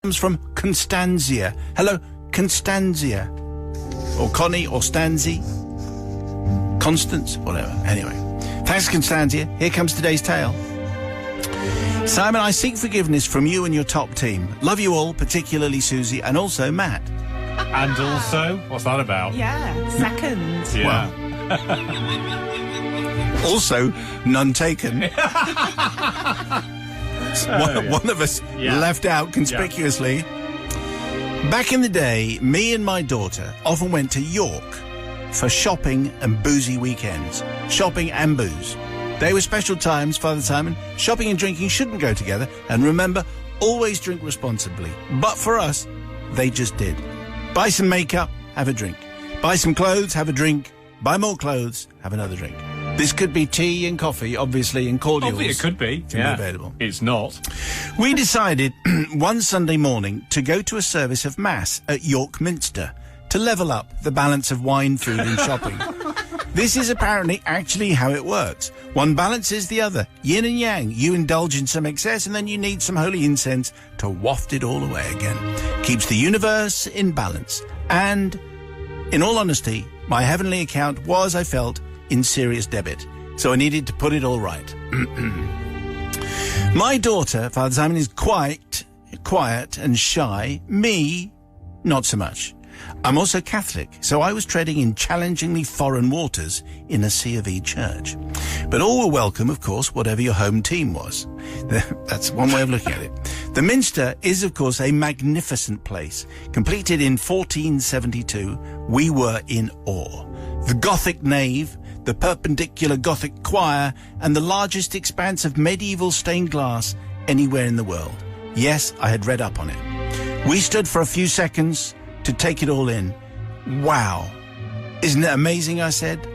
comes from Constancia. Hello, Constancia. Or Connie, or Stanzi. Constance, whatever. Anyway. Thanks, Constancia. Here comes today's tale. Simon, I seek forgiveness from you and your top team. Love you all, particularly Susie, and also Matt. And also, what's that about? Yeah, second. Yeah. Well, also, none taken. One of us left out conspicuously. Yeah. Back in the day, me and my daughter often went to York for shopping and boozy weekends. Shopping and booze. They were special times, Father Simon. Shopping and drinking shouldn't go together. And remember, always drink responsibly. But for us, they just did. Buy some makeup, have a drink. Buy some clothes, have a drink. Buy more clothes, have another drink. This could be tea and coffee, obviously, and cordials. Obviously, it could be. Can be available. It's not. We decided one Sunday morning to go to a service of Mass at York Minster to level up the balance of wine, food and shopping. This is apparently actually how it works. One balances the other. Yin and yang. You indulge in some excess and then you need some holy incense to waft it all away again. Keeps the universe in balance. And, in all honesty, my heavenly account was, I felt, in serious debit. So I needed to put it all right. My daughter, Father Simon, is quite quiet and shy. Me, not so much. I'm also Catholic, so I was treading in challengingly foreign waters in a C of E church. But all were welcome, of course, whatever your home team was. That's one way of looking at it. The Minster is, of course, a magnificent place. Completed in 1472, we were in awe. The Gothic nave, the perpendicular Gothic choir, and the largest expanse of medieval stained glass anywhere in the world. Yes, I had read up on it. We stood for a few seconds to take it all in. Wow. Isn't it amazing, I said.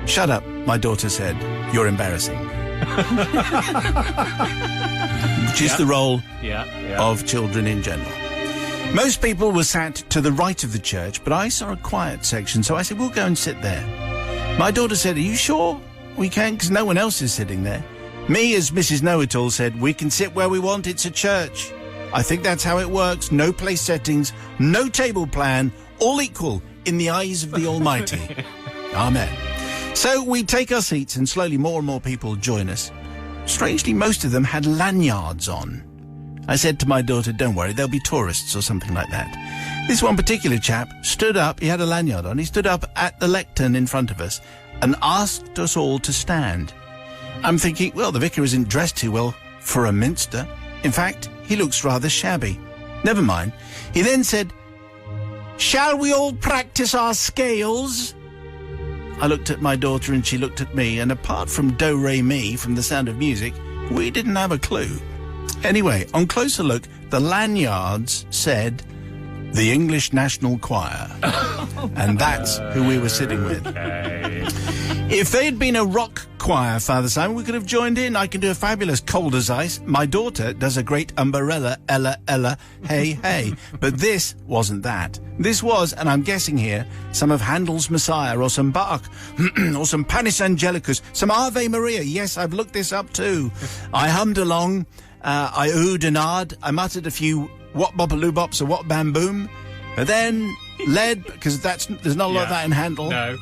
Shut up, my daughter said. You're embarrassing. Which is the role of children in general. Most people were sat to the right of the church, but I saw a quiet section, so I said, we'll go and sit there. My daughter said, are you sure we can? Because no one else is sitting there. Me, as Mrs. Know-It-All said, we can sit where we want. It's a church. I think that's how it works. No place settings, no table plan, all equal in the eyes of the Almighty. Amen. So we take our seats and slowly more and more people join us. Strangely, most of them had lanyards on. I said to my daughter, don't worry, there'll be tourists or something like that. This one particular chap stood up, he had a lanyard on, he stood up at the lectern in front of us and asked us all to stand. I'm thinking, well, the vicar isn't dressed too well for a minster. In fact, he looks rather shabby. Never mind. He then said, shall we all practice our scales? I looked at my daughter and she looked at me, and apart from do, re, mi from The Sound of Music, we didn't have a clue. Anyway, on closer look, the lanyards said, the English National Choir. And that's who we were sitting with. Okay. If they'd been a rock choir, Father Simon, we could have joined in. I can do a fabulous Cold as Ice. My daughter does a great umbrella, Ella, Ella, hey, hey. But this wasn't that. This was, and I'm guessing here, some of Handel's Messiah or some Bach or some Panis Angelicus, some Ave Maria. Yes, I've looked this up too. I hummed along. I oohed and ahed. I muttered a few what bopaloo bops or what bam boom. But then, led, because there's not a lot of that in Handel. No.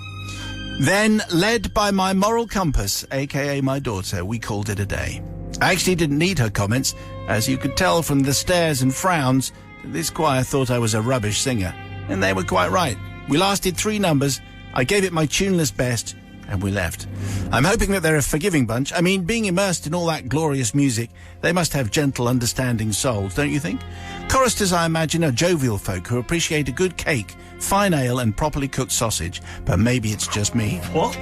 Then, led by my moral compass, a.k.a. my daughter, we called it a day. I actually didn't need her comments. As you could tell from the stares and frowns, this choir thought I was a rubbish singer. And they were quite right. We lasted 3 numbers, I gave it my tuneless best, and we left. I'm hoping that they're a forgiving bunch. I mean, being immersed in all that glorious music, they must have gentle, understanding souls, don't you think? Choristers, I imagine, are jovial folk who appreciate a good cake, fine ale and properly cooked sausage, but maybe it's just me. What?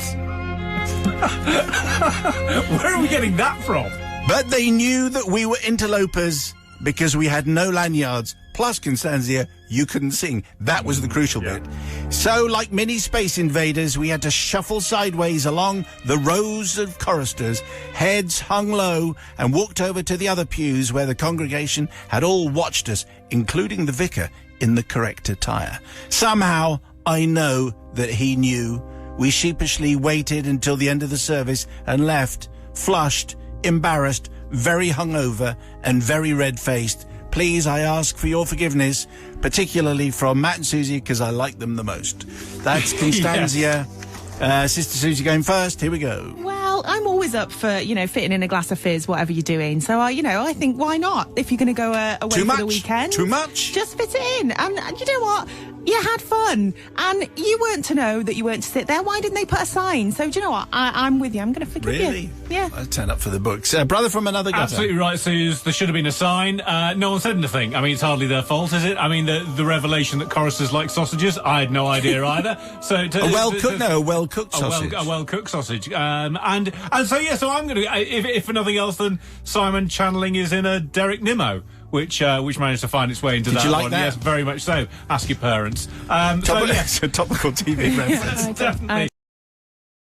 Where are we getting that from? But they knew that we were interlopers because we had no lanyards. Plus, Constantia, you couldn't sing. That was the crucial bit. So, like mini space invaders, we had to shuffle sideways along the rows of choristers, heads hung low, and walked over to the other pews where the congregation had all watched us, including the vicar, in the correct attire. Somehow, I know that he knew. We sheepishly waited until the end of the service and left, flushed, embarrassed, very hungover, and very red-faced, please, I ask for your forgiveness, particularly from Matt and Susie, because I like them the most. That's Constancia. Sister Susie going first. Here we go. Well, I'm always up for, fitting in a glass of fizz, whatever you're doing. So, I think, why not? If you're going to go away for the weekend. Too much? Just fit it in. And you know what? You had fun. And you weren't to know that you weren't to sit there. Why didn't they put a sign? So, do you know what? I'm with you. I'm going to forgive you. Really? Yeah. I'll turn up for the books. Brother from another gutter. Absolutely right, Suze. There should have been a sign. No one said anything. I mean, it's hardly their fault, is it? I mean, the revelation that choristers like sausages, I had no idea either. So a well-cooked sausage. A well-cooked sausage. And so I'm going to, if for nothing else, then Simon channeling is in a Derek Nimmo, which managed to find its way into Did that you like one. that? Yes, very much so. Ask your parents. It's a topical TV reference. Yes, definitely.